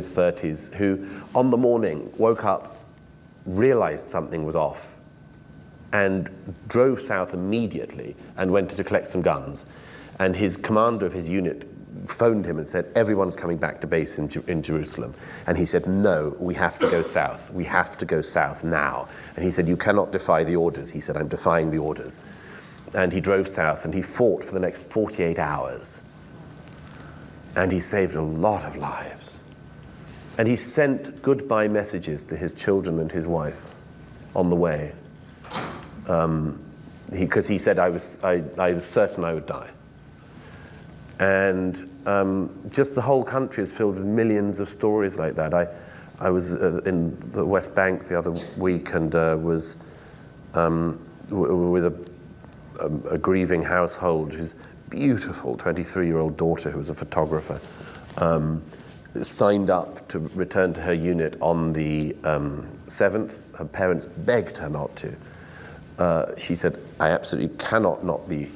his 30s, who on the morning woke up, realized something was off, and drove south immediately and went to collect some guns. And his commander of his unit phoned him and said, everyone's coming back to base in Jerusalem. And he said, no, we have to go south. We have to go south now. And he said, you cannot defy the orders. He said, I'm defying the orders. And he drove south and he fought for the next 48 hours. And he saved a lot of lives. And he sent goodbye messages to his children and his wife on the way. Because he said, I was certain I would die. And just the whole country is filled with millions of stories like that. I was in the West Bank the other week and was with a grieving household, his beautiful 23-year-old daughter, who was a photographer, signed up to return to her unit on the 7th. Her parents begged her not to. She said, I absolutely cannot not be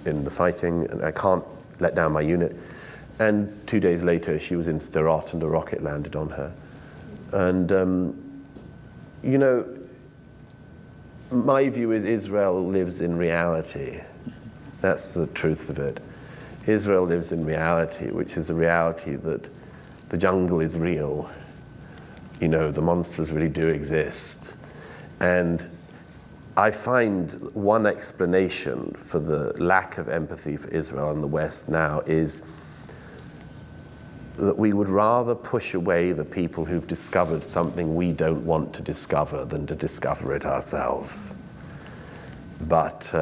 in the fighting, and I can't let down my unit. And 2 days later, she was in Sderot, and a rocket landed on her. And, you know, my view is Israel lives in reality. That's the truth of it. Israel lives in reality, which is a reality that the jungle is real. You know, the monsters really do exist. And I find one explanation for the lack of empathy for Israel in the West now is that we would rather push away the people who've discovered something we don't want to discover than to discover it ourselves. But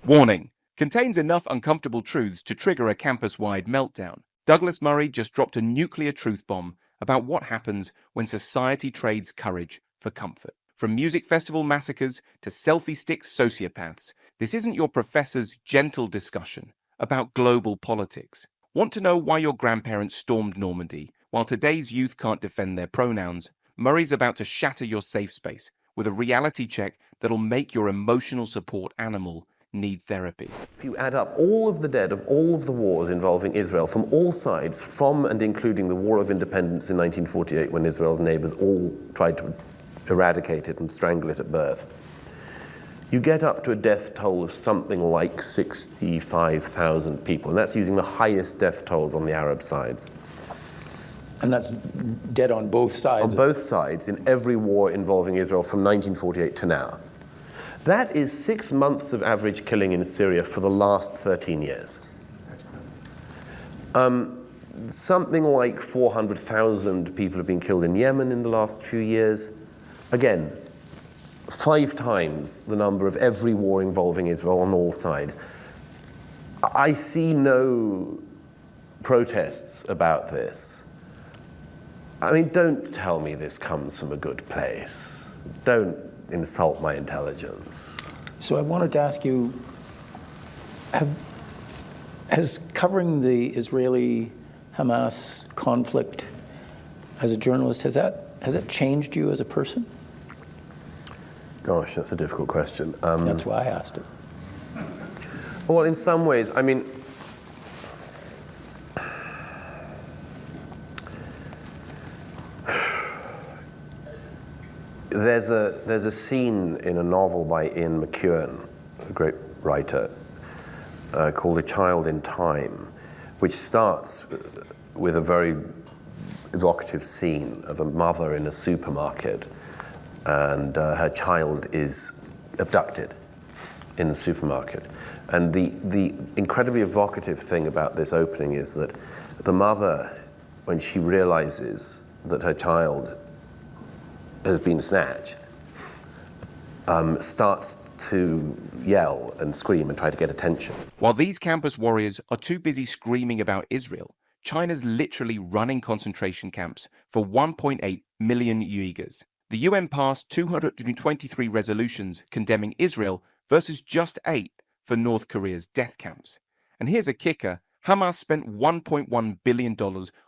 warning, contains enough uncomfortable truths to trigger a campus-wide meltdown. Douglas Murray just dropped a nuclear truth bomb about what happens when society trades courage for comfort. From music festival massacres to selfie stick sociopaths, this isn't your professor's gentle discussion about global politics. Want to know why your grandparents stormed Normandy while today's youth can't defend their pronouns? Murray's about to shatter your safe space with a reality check that'll make your emotional support animal need therapy. If you add up all of the dead of all of the wars involving Israel from all sides, from and including the War of Independence in 1948, when Israel's neighbors all tried to eradicate it and strangle it at birth, you get up to a death toll of something like 65,000 people. And that's using the highest death tolls on the Arab side. And that's dead on both sides? On both sides, in every war involving Israel from 1948 to now. That is 6 months of average killing in Syria for the last 13 years. Something like 400,000 people have been killed in Yemen in the last few years. Again, 5 times the number of every war involving Israel on all sides. I see no protests about this. I mean, don't tell me this comes from a good place. Don't insult my intelligence. So I wanted to ask you, has covering the Israeli-Hamas conflict as a journalist, has it changed you as a person? Gosh, that's a difficult question. That's why I asked it. Well, in some ways, I mean, there's a scene in a novel by Ian McEwan, a great writer, called A Child in Time, which starts with a very evocative scene of a mother in a supermarket, and her child is abducted in the supermarket. And the incredibly evocative thing about this opening is that the mother, when she realizes that her child has been snatched, starts to yell and scream and try to get attention. While these campus warriors are too busy screaming about Israel, China's literally running concentration camps for 1.8 million Uyghurs. The UN passed 223 resolutions condemning Israel versus just 8 for North Korea's death camps. And here's a kicker: Hamas spent $1.1 billion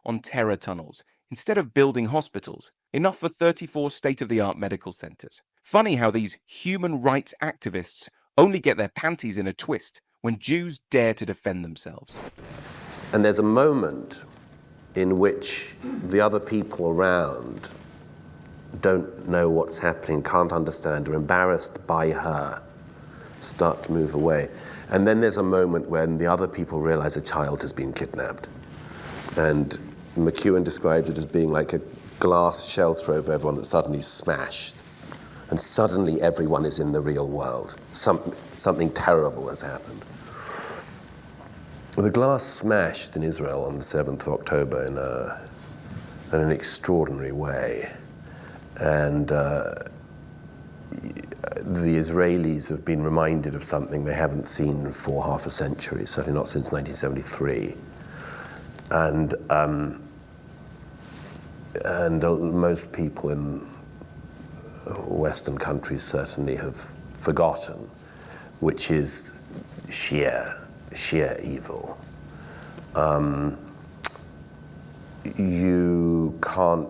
on terror tunnels instead of building hospitals, enough for 34 state-of-the-art medical centers. Funny how these human rights activists only get their panties in a twist when Jews dare to defend themselves. And there's a moment in which the other people around don't know what's happening, can't understand, are embarrassed by her, start to move away. And then there's a moment when the other people realize a child has been kidnapped. And McEwan described it as being like a glass shelter over everyone that suddenly smashed. And suddenly everyone is in the real world. Something terrible has happened. The glass smashed in Israel on the 7th of October in an extraordinary way. And the Israelis have been reminded of something they haven't seen for half a century, certainly not since 1973. And most people in Western countries certainly have forgotten, which is sheer evil. You can't.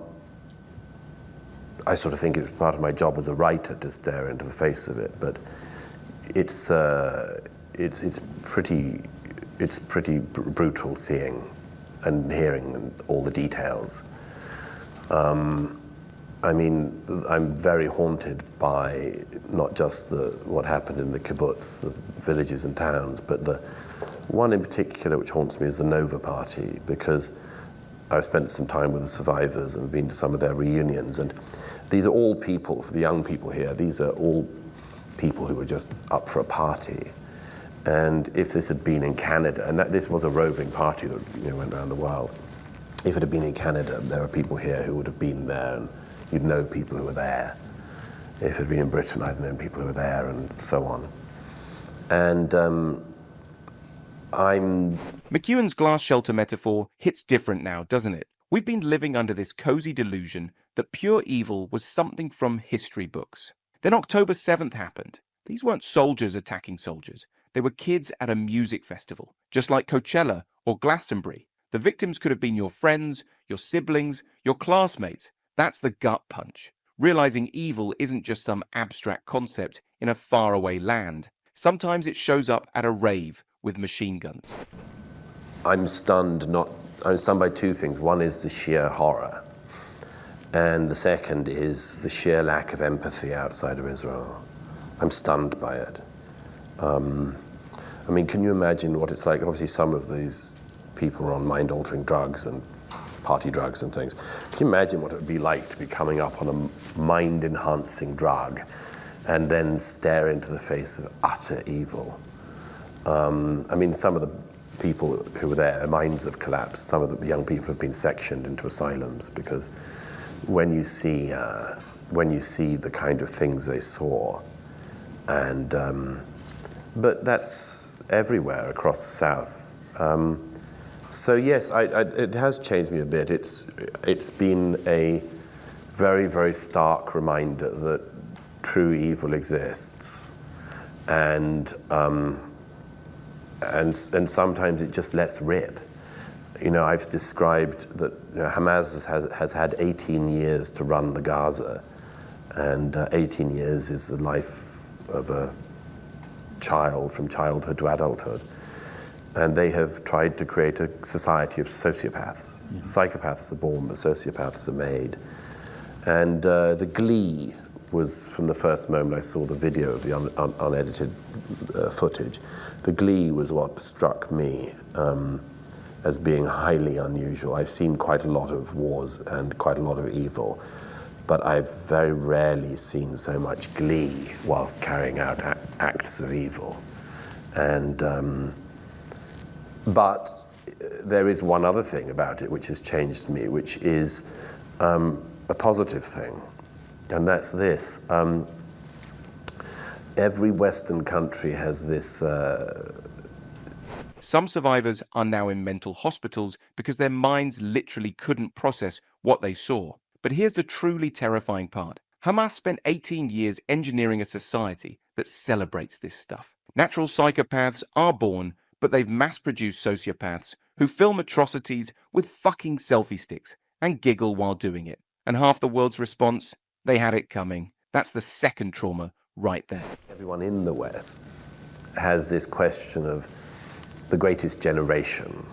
I sort of think it's part of my job as a writer to stare into the face of it, but it's pretty brutal seeing and hearing all the details. I mean, I'm very haunted by not just what happened in the kibbutz, the villages and towns, but the one in particular which haunts me is the Nova Party, because I've spent some time with the survivors and been to some of their reunions, and these are all people, for the young people here, these are all people who were just up for a party. And if this had been in Canada, and this was a roving party that went around the world, if it had been in Canada, there are people here who would have been there, and you'd know people who were there. If it had been in Britain, I'd known people who were there, and so on. And McEwan's glass shelter metaphor hits different now, doesn't it? We've been living under this cozy delusion that pure evil was something from history books. Then October 7th happened. These weren't soldiers attacking soldiers. They were kids at a music festival, just like Coachella or Glastonbury. The victims could have been your friends, your siblings, your classmates. That's the gut punch. Realizing evil isn't just some abstract concept in a faraway land. Sometimes it shows up at a rave with machine guns. I'm stunned by two things. One is the sheer horror, and the second is the sheer lack of empathy outside of Israel. I'm stunned by it. I mean, can you imagine what it's like? Obviously, some of these people are on mind-altering drugs and party drugs and things. Can you imagine what it would be like to be coming up on a mind-enhancing drug and then stare into the face of utter evil? I mean, some of the people who were there, their minds have collapsed. Some of the young people have been sectioned into asylums because when you see the kind of things they saw, and but that's everywhere across the South. So yes, it has changed me a bit. It's been a very, very stark reminder that true evil exists, and sometimes it just lets rip. I've described that Hamas has had 18 years to run the Gaza, and 18 years is the life of a child from childhood to adulthood. And they have tried to create a society of sociopaths. Yeah. Psychopaths are born, but sociopaths are made. And the glee was, from the first moment I saw the video of the unedited footage, the glee was what struck me as being highly unusual. I've seen quite a lot of wars and quite a lot of evil, but I've very rarely seen so much glee whilst carrying out acts of evil. And but there is one other thing about it which has changed me, which is a positive thing, and that's this. Every Western country has this... Some survivors are now in mental hospitals because their minds literally couldn't process what they saw. But here's the truly terrifying part. Hamas spent 18 years engineering a society that celebrates this stuff. Natural psychopaths are born, but they've mass-produced sociopaths who film atrocities with fucking selfie sticks and giggle while doing it. And half the world's response? They had it coming. That's the second trauma right there. Everyone in the West has this question of the greatest generation,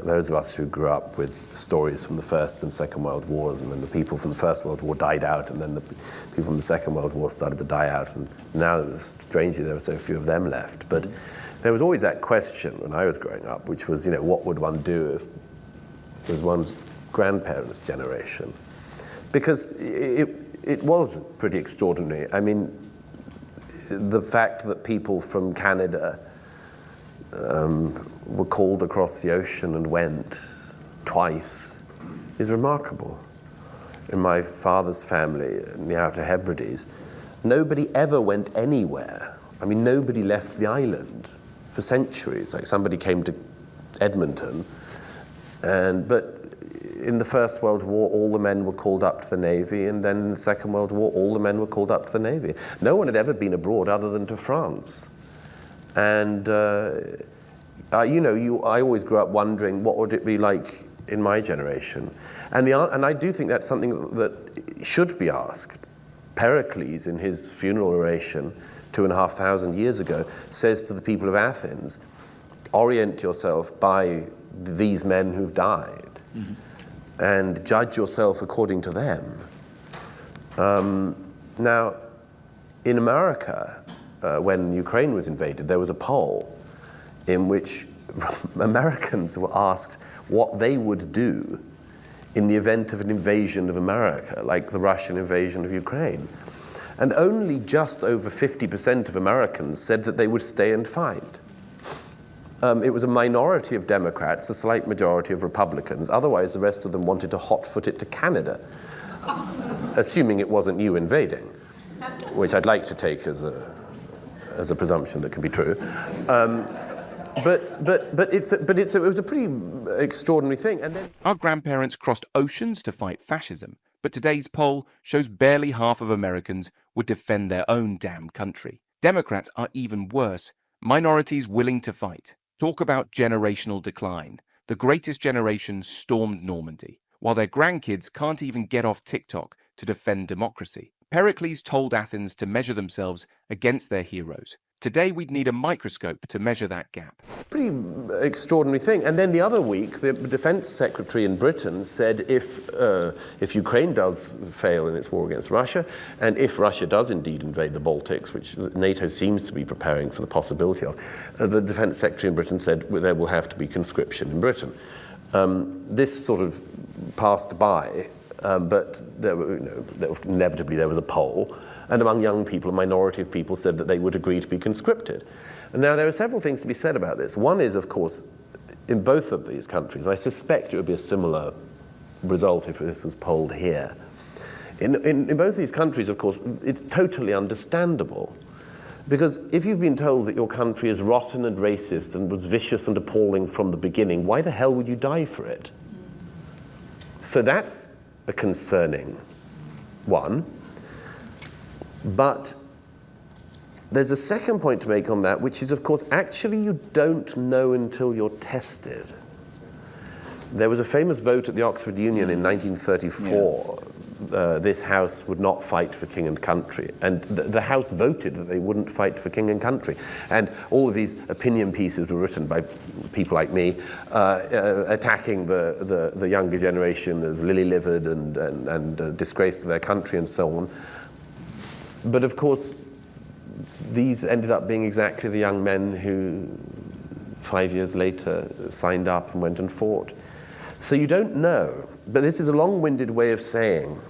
those of us who grew up with stories from the First and Second World Wars, and then the people from the First World War died out, and then the people from the Second World War started to die out, and now, strangely, there are so few of them left. But there was always that question when I was growing up, which was, what would one do if it was one's grandparents' generation? Because it was pretty extraordinary. I mean, the fact that people from Canada were called across the ocean and went twice is remarkable. In my father's family, in the Outer Hebrides, nobody ever went anywhere. I mean, nobody left the island for centuries. Like, somebody came to Edmonton, but in the First World War, all the men were called up to the Navy, and then in the Second World War, all the men were called up to the Navy. No one had ever been abroad other than to France. And, I always grew up wondering, what would it be like in my generation? And I do think that's something that should be asked. Pericles, in his funeral oration 2,500 years ago, says to the people of Athens, orient yourself by these men who've died, and judge yourself according to them. Now, in America, when Ukraine was invaded, there was a poll in which Americans were asked what they would do in the event of an invasion of America, like the Russian invasion of Ukraine. And only just over 50% of Americans said that they would stay and fight. It was a minority of Democrats, a slight majority of Republicans. Otherwise, the rest of them wanted to hot-foot it to Canada, assuming it wasn't you invading, which I'd like to take as a presumption that can be true. But it was a pretty extraordinary thing. And then our grandparents crossed oceans to fight fascism, but today's poll shows barely half of Americans would defend their own damn country. Democrats are even worse. Minorities willing to fight. Talk about generational decline. The greatest generation stormed Normandy, while their grandkids can't even get off TikTok to defend democracy. Pericles told Athens to measure themselves against their heroes. Today, we'd need a microscope to measure that gap. Pretty extraordinary thing. And then the other week, the defense secretary in Britain said if Ukraine does fail in its war against Russia, and if Russia does indeed invade the Baltics, which NATO seems to be preparing for the possibility of, the defense secretary in Britain said there will have to be conscription in Britain. This sort of passed by, but inevitably there was a poll. And among young people, a minority of people said that they would agree to be conscripted. And now, there are several things to be said about this. One is, of course, in both of these countries, I suspect it would be a similar result if this was polled here. In both these countries, of course, it's totally understandable. Because if you've been told that your country is rotten and racist and was vicious and appalling from the beginning, why the hell would you die for it? So that's a concerning one. But there's a second point to make on that, which is, of course, actually you don't know until you're tested. There was a famous vote at the Oxford Union in 1934. This House would not fight for king and country. And the House voted that they wouldn't fight for king and country. And all of these opinion pieces were written by people like me, attacking the younger generation as lily-livered and disgrace to their country and so on. But of course, these ended up being exactly the young men who 5 years later signed up and went and fought. So you don't know. But this is a long-winded way of saying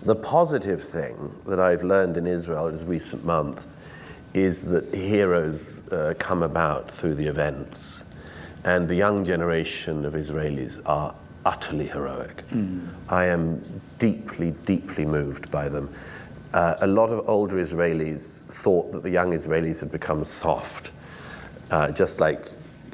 the positive thing that I've learned in Israel in recent months is that heroes come about through the events. And the young generation of Israelis are utterly heroic. I am deeply, deeply moved by them. A lot of older Israelis thought that the young Israelis had become soft, just like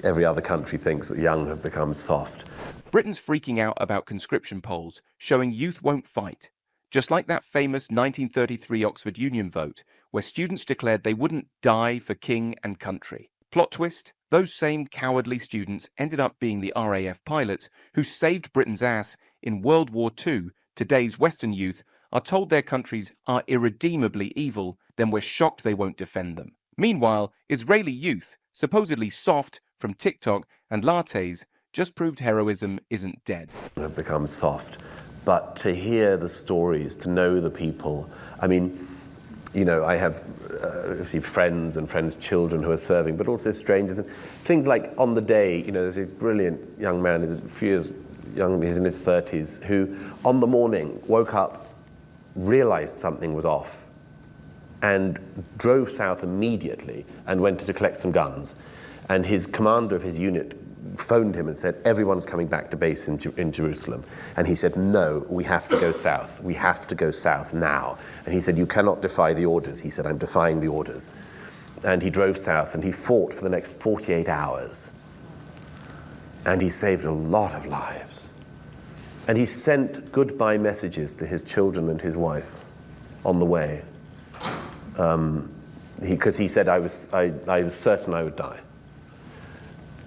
every other country thinks that the young have become soft. Britain's freaking out about conscription polls showing youth won't fight, just like that famous 1933 Oxford Union vote, where students declared they wouldn't die for king and country. Plot twist, those same cowardly students ended up being the RAF pilots who saved Britain's ass in World War II. Today's Western youth are told their countries are irredeemably evil, then we're shocked they won't defend them. Meanwhile, Israeli youth, supposedly soft from TikTok and lattes, just proved heroism isn't dead. Have become soft. But to hear the stories, to know the people, I mean, you know, I have friends and friends' children who are serving, but also strangers. And things like on the day, you know, there's a brilliant young man, a few years young, he's in his 30s, who on the morning woke up, realized something was off, and drove south immediately and went to collect some guns. And his commander of his unit phoned him and said, everyone's coming back to base in Jerusalem. And he said, no, we have to go south. We have to go south now. And he said, you cannot defy the orders. He said, I'm defying the orders. And he drove south and he fought for the next 48 hours. And he saved a lot of lives. And he sent goodbye messages to his children and his wife on the way. Because he said, I was certain I would die.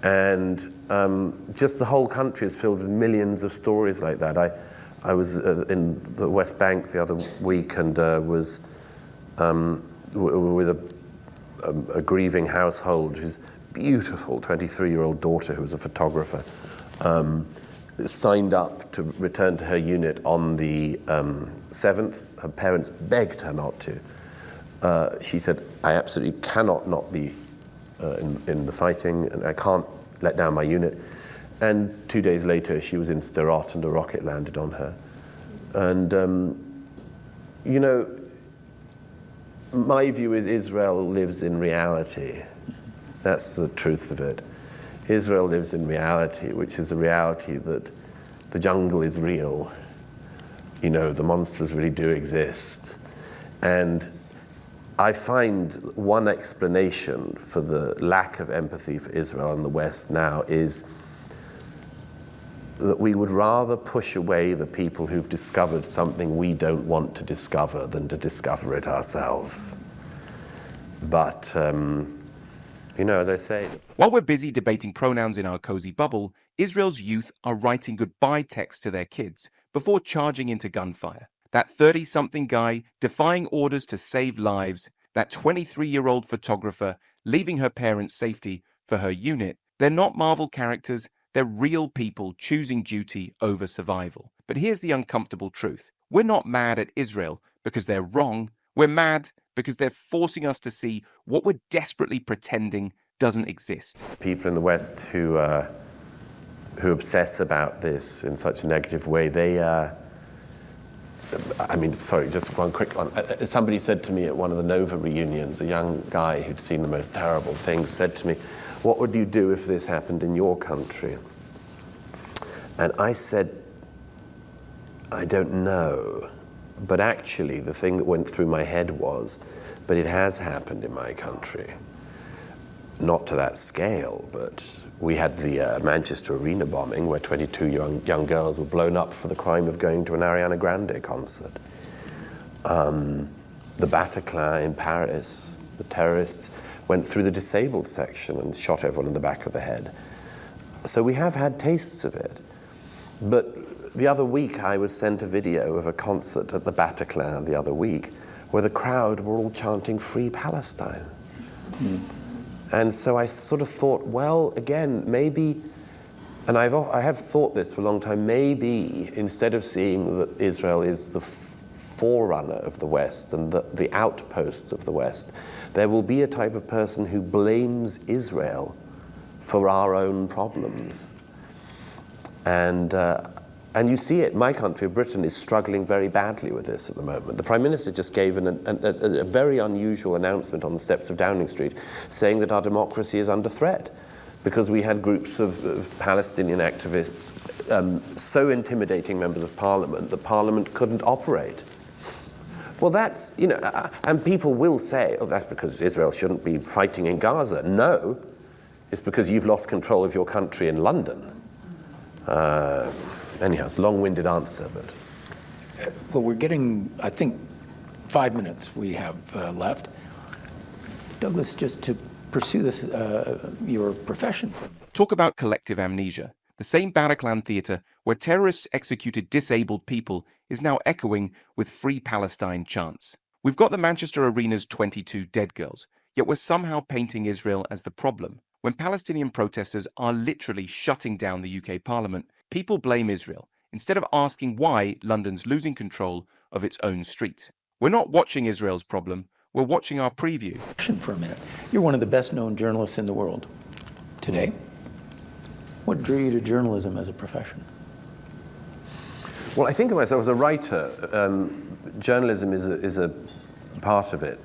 And just the whole country is filled with millions of stories like that. I was in the West Bank the other week and was with a grieving household whose beautiful 23-year-old daughter, who was a photographer, signed up to return to her unit on the 7th. Her parents begged her not to. She said, I absolutely cannot not be in the fighting, and I can't let down my unit. And 2 days later, she was in Sderot, and a rocket landed on her. And, you know, my view is Israel lives in reality. That's the truth of it. Israel lives in reality, which is the reality that the jungle is real. You know, the monsters really do exist. And I find one explanation for the lack of empathy for Israel in the West now is that we would rather push away the people who've discovered something we don't want to discover than to discover it ourselves. But, you know, as I say... While we're busy debating pronouns in our cozy bubble, Israel's youth are writing goodbye texts to their kids before charging into gunfire. That 30-something guy defying orders to save lives, that 23-year-old photographer leaving her parents' safety for her unit, they're not Marvel characters, they're real people choosing duty over survival. But here's the uncomfortable truth. We're not mad at Israel because they're wrong. We're mad because they're forcing us to see what we're desperately pretending doesn't exist. People in the West who obsess about this in such a negative way, I mean, sorry, just one quick one. Somebody said to me at one of the Nova reunions, a young guy who'd seen the most terrible things, said to me, what would you do if this happened in your country? And I said, I don't know. But actually, the thing that went through my head was, but it has happened in my country. Not to that scale, but we had the Manchester Arena bombing where 22 young girls were blown up for the crime of going to an Ariana Grande concert. The Bataclan in Paris, the terrorists went through the disabled section and shot everyone in the back of the head. So we have had tastes of it. But the other week I was sent a video of a concert at the Bataclan the other week where the crowd were all chanting Free Palestine. And so I sort of thought, well, again, maybe, and I have thought this for a long time, maybe instead of seeing that Israel is the forerunner of the West and the outpost of the West, there will be a type of person who blames Israel for our own problems. And you see it. My country, Britain, is struggling very badly with this at the moment. The Prime Minister just gave a very unusual announcement on the steps of Downing Street saying that our democracy is under threat because we had groups of Palestinian activists so intimidating members of Parliament that Parliament couldn't operate. Well, that's, you know, and people will say, oh, that's because Israel shouldn't be fighting in Gaza. No, it's because you've lost control of your country in London. Anyhow, it's a long-winded answer, but... Well, we're getting, I think, 5 minutes we have left. Douglas, just to pursue this, your profession. Talk about collective amnesia. The same Bataclan theater where terrorists executed disabled people is now echoing with Free Palestine chants. We've got the Manchester Arena's 22 dead girls, yet we're somehow painting Israel as the problem. When Palestinian protesters are literally shutting down the UK Parliament, people blame Israel instead of asking why London's losing control of its own streets. We're not watching Israel's problem, we're watching our preview. For a minute. You're one of the best-known journalists in the world today. What drew you to journalism as a profession? Well, I think of myself as a writer. Journalism is a part of it.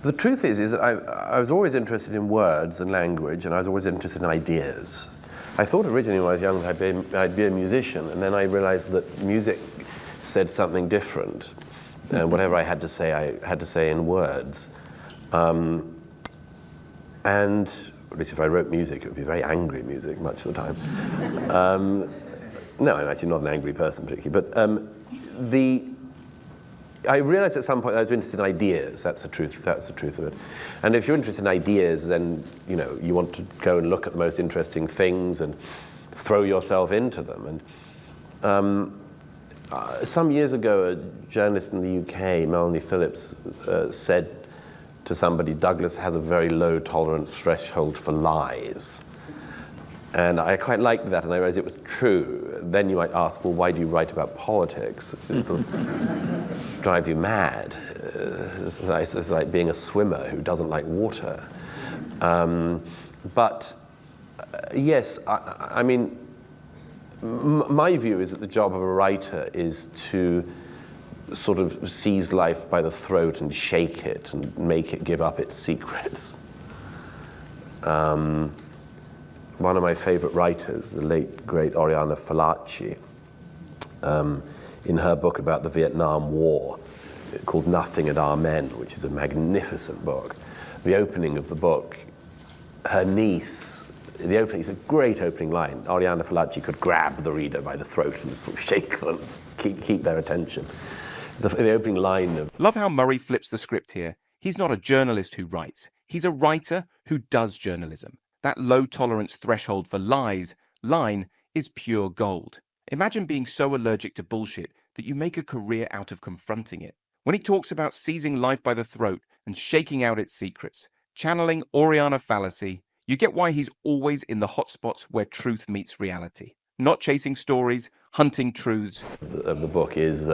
The truth is that I was always interested in words and language, and I was always interested in ideas. I thought originally when I was young I'd be a musician, and then I realized that music said something different. And whatever I had to say in words. And at least if I wrote music, it would be very angry music much of the time. No, I'm actually not an angry person particularly, but I realized at some point I was interested in ideas. That's the truth of it. And if you're interested in ideas, then you want to go and look at the most interesting things and throw yourself into them. And some years ago, a journalist in the UK, Melanie Phillips, said to somebody, Douglas has a very low tolerance threshold for lies. And I quite liked that, and I realized it was true. Then you might ask, well, why do you write about politics? It'll drive you mad. It's like being a swimmer who doesn't like water. Yes, I mean, my view is that the job of a writer is to sort of seize life by the throat and shake it and make it give up its secrets. One of my favorite writers, the late, great Oriana Fallaci, in her book about the Vietnam War, called Nothing and Amen, which is a magnificent book, the opening of the book, her niece, the opening is a great opening line. Oriana Fallaci could grab the reader by the throat and sort of shake them, keep their attention. The opening line of... Love how Murray flips the script here. He's not a journalist who writes. He's a writer who does journalism. That low tolerance threshold for lies line is pure gold. Imagine being so allergic to bullshit that you make a career out of confronting it. When he talks about seizing life by the throat and shaking out its secrets, channeling Oriana fallacy, you get why he's always in the hotspots where truth meets reality. Not chasing stories, hunting truths. Of the book is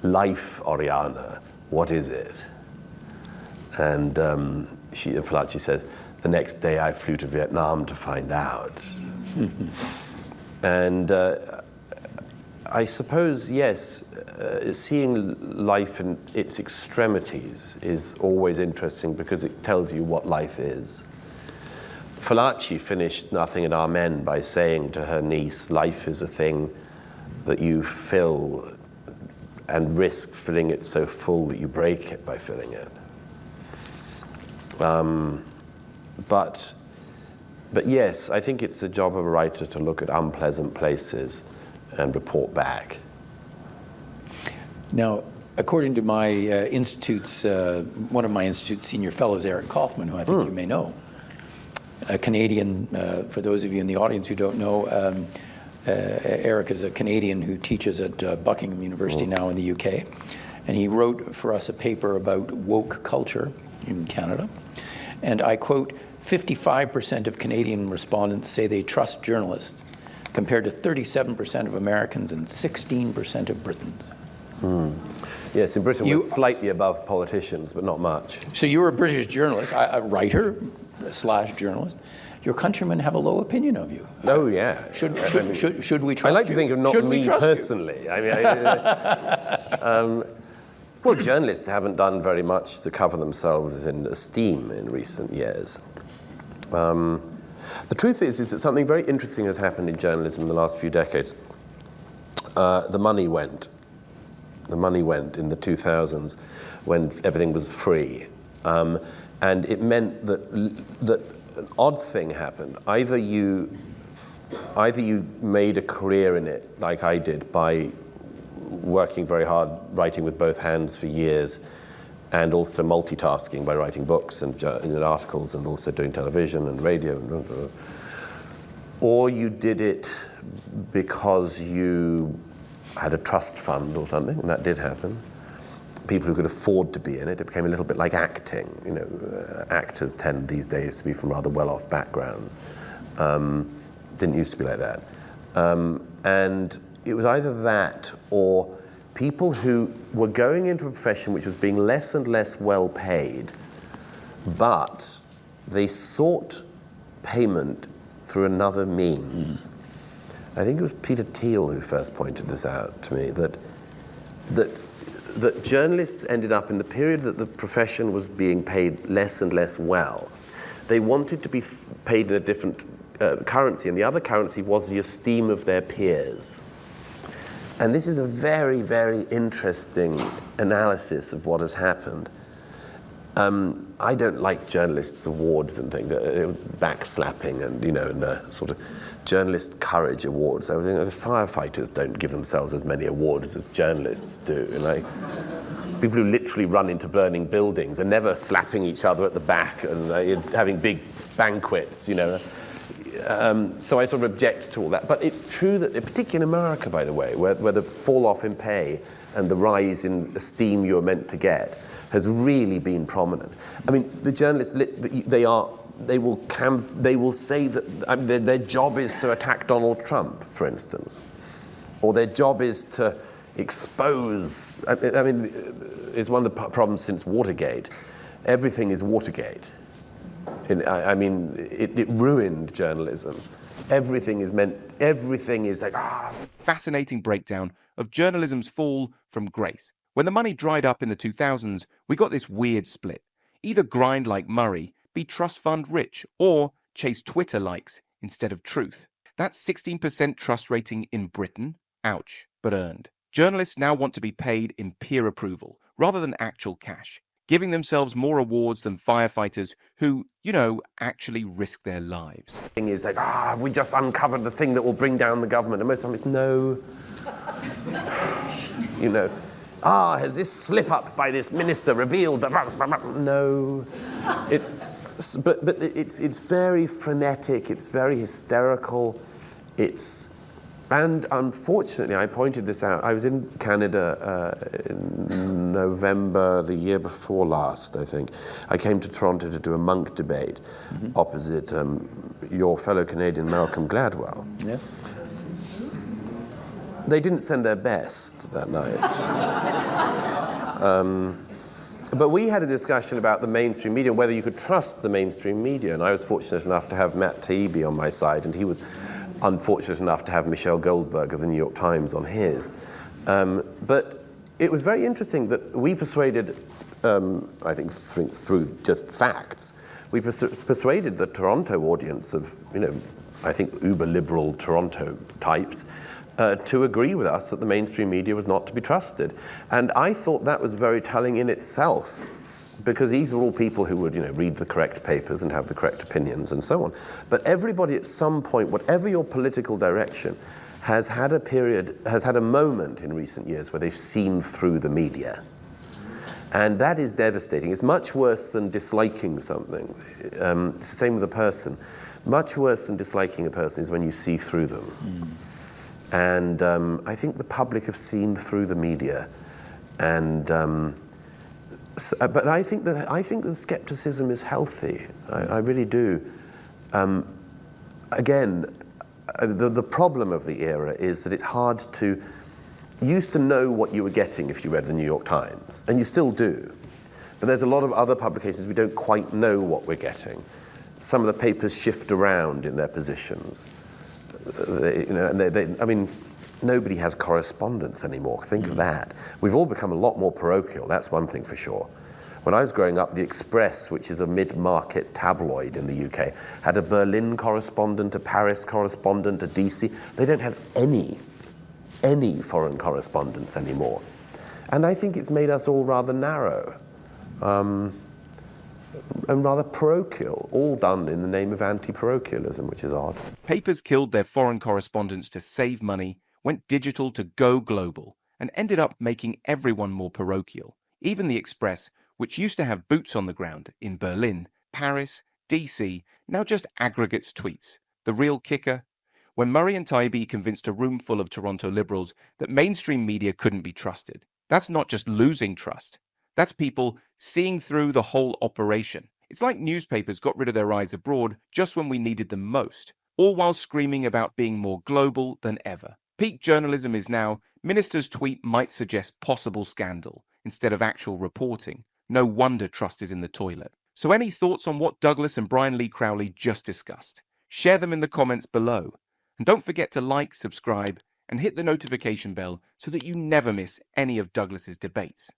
Life, Oriana, what is it? And Fallaci says, the next day I flew to Vietnam to find out. And I suppose, yes, seeing life in its extremities is always interesting because it tells you what life is. Fallaci finished Nothing and Amen by saying to her niece, life is a thing that you fill and risk filling it so full that you break it by filling it. But yes, I think it's the job of a writer to look at unpleasant places and report back. Now, according to my institute's, one of my institute's senior fellows, Eric Kaufman, who I think you may know, a Canadian, for those of you in the audience who don't know, Eric is a Canadian who teaches at Buckingham University now in the UK, and he wrote for us a paper about woke culture in Canada, and I quote, 55% of Canadian respondents say they trust journalists, compared to 37% of Americans and 16% of Britons. Yes, in Britain we're slightly above politicians, but not much. So you're a British journalist, a writer / journalist. Your countrymen have a low opinion of you. Oh yeah. Should we trust you? I like to think of not me personally. Well, journalists haven't done very much to cover themselves in esteem in recent years. The truth is that something very interesting has happened in journalism in the last few decades. The money went in the 2000s when everything was free. And it meant that an odd thing happened. Either you made a career in it, like I did, by working very hard, writing with both hands for years, and also multitasking by writing books and articles and also doing television and radio. Or you did it because you had a trust fund or something, and that did happen. people who could afford to be in it. It became a little bit like acting. Actors tend these days to be from rather well-off backgrounds. Didn't used to be like that. And it was either that or people who were going into a profession which was being less and less well paid, but they sought payment through another means. I think it was Peter Thiel who first pointed this out to me, that journalists ended up in the period that the profession was being paid less and less well. They wanted to be paid in a different currency, and the other currency was the esteem of their peers. And this is a very, very interesting analysis of what has happened. I don't like journalists' awards and things, backslapping and sort of journalist courage awards. I was thinking, the firefighters don't give themselves as many awards as journalists do. People who literally run into burning buildings are never slapping each other at the back and having big banquets. So I sort of object to all that. But it's true that, particularly in America, by the way, where the fall off in pay and the rise in esteem you're meant to get has really been prominent. I mean, the journalists, they will say that their job is to attack Donald Trump, for instance, or their job is to expose. I mean, it's one of the problems since Watergate. Everything is Watergate. It ruined journalism. Everything is like, Fascinating breakdown of journalism's fall from grace. When the money dried up in the 2000s, we got this weird split. Either grind like Murray, be trust fund rich, or chase Twitter likes instead of truth. That's 16% trust rating in Britain. Ouch, but earned. Journalists now want to be paid in peer approval rather than actual cash, giving themselves more awards than firefighters who, actually risk their lives. Thing is like, we just uncovered the thing that will bring down the government. And most of the time it's no. Has this slip up by this minister revealed that? No. But it's very frenetic, it's very hysterical, and unfortunately, I pointed this out. I was in Canada in November the year before last, I think. I came to Toronto to do a monk debate opposite your fellow Canadian Malcolm Gladwell. Yeah. They didn't send their best that night. But we had a discussion about the mainstream media, whether you could trust the mainstream media. And I was fortunate enough to have Matt Taibbi on my side, and he was unfortunate enough to have Michelle Goldberg of the New York Times on his. But it was very interesting that we persuaded, I think through just facts, we persuaded the Toronto audience of, I think uber-liberal Toronto types, to agree with us that the mainstream media was not to be trusted. And I thought that was very telling in itself, because these are all people who would, read the correct papers and have the correct opinions and so on. But everybody at some point, whatever your political direction, has had a moment in recent years where they've seen through the media. And that is devastating. It's much worse than disliking something. It's the same with a person. Much worse than disliking a person is when you see through them. And I think the public have seen through the media, and but I think that skepticism is healthy. I really do. Again, the problem of the era is that it's hard to. You used to know what you were getting if you read the New York Times, and you still do. But there's a lot of other publications we don't quite know what we're getting. Some of the papers shift around in their positions. Nobody has correspondence anymore. Think of that. We've all become a lot more parochial. That's one thing for sure. When I was growing up, the Express, which is a mid-market tabloid in the UK, had a Berlin correspondent, a Paris correspondent, a DC. They don't have any foreign correspondence anymore. And I think it's made us all rather narrow. And rather parochial, all done in the name of anti-parochialism, which is odd. Papers killed their foreign correspondents to save money, went digital to go global, and ended up making everyone more parochial. Even the Express, which used to have boots on the ground in Berlin, Paris, DC, now just aggregates tweets. The real kicker? When Murray and Taibbi convinced a room full of Toronto liberals that mainstream media couldn't be trusted, That's not just losing trust. That's people seeing through the whole operation. It's like newspapers got rid of their eyes abroad just when we needed them most, all while screaming about being more global than ever. Peak journalism is now, minister's tweet might suggest possible scandal instead of actual reporting. No wonder trust is in the toilet. So any thoughts on what Douglas and Brian Lee Crowley just discussed? Share them in the comments below. And don't forget to like, subscribe, and hit the notification bell so that you never miss any of Douglas's debates.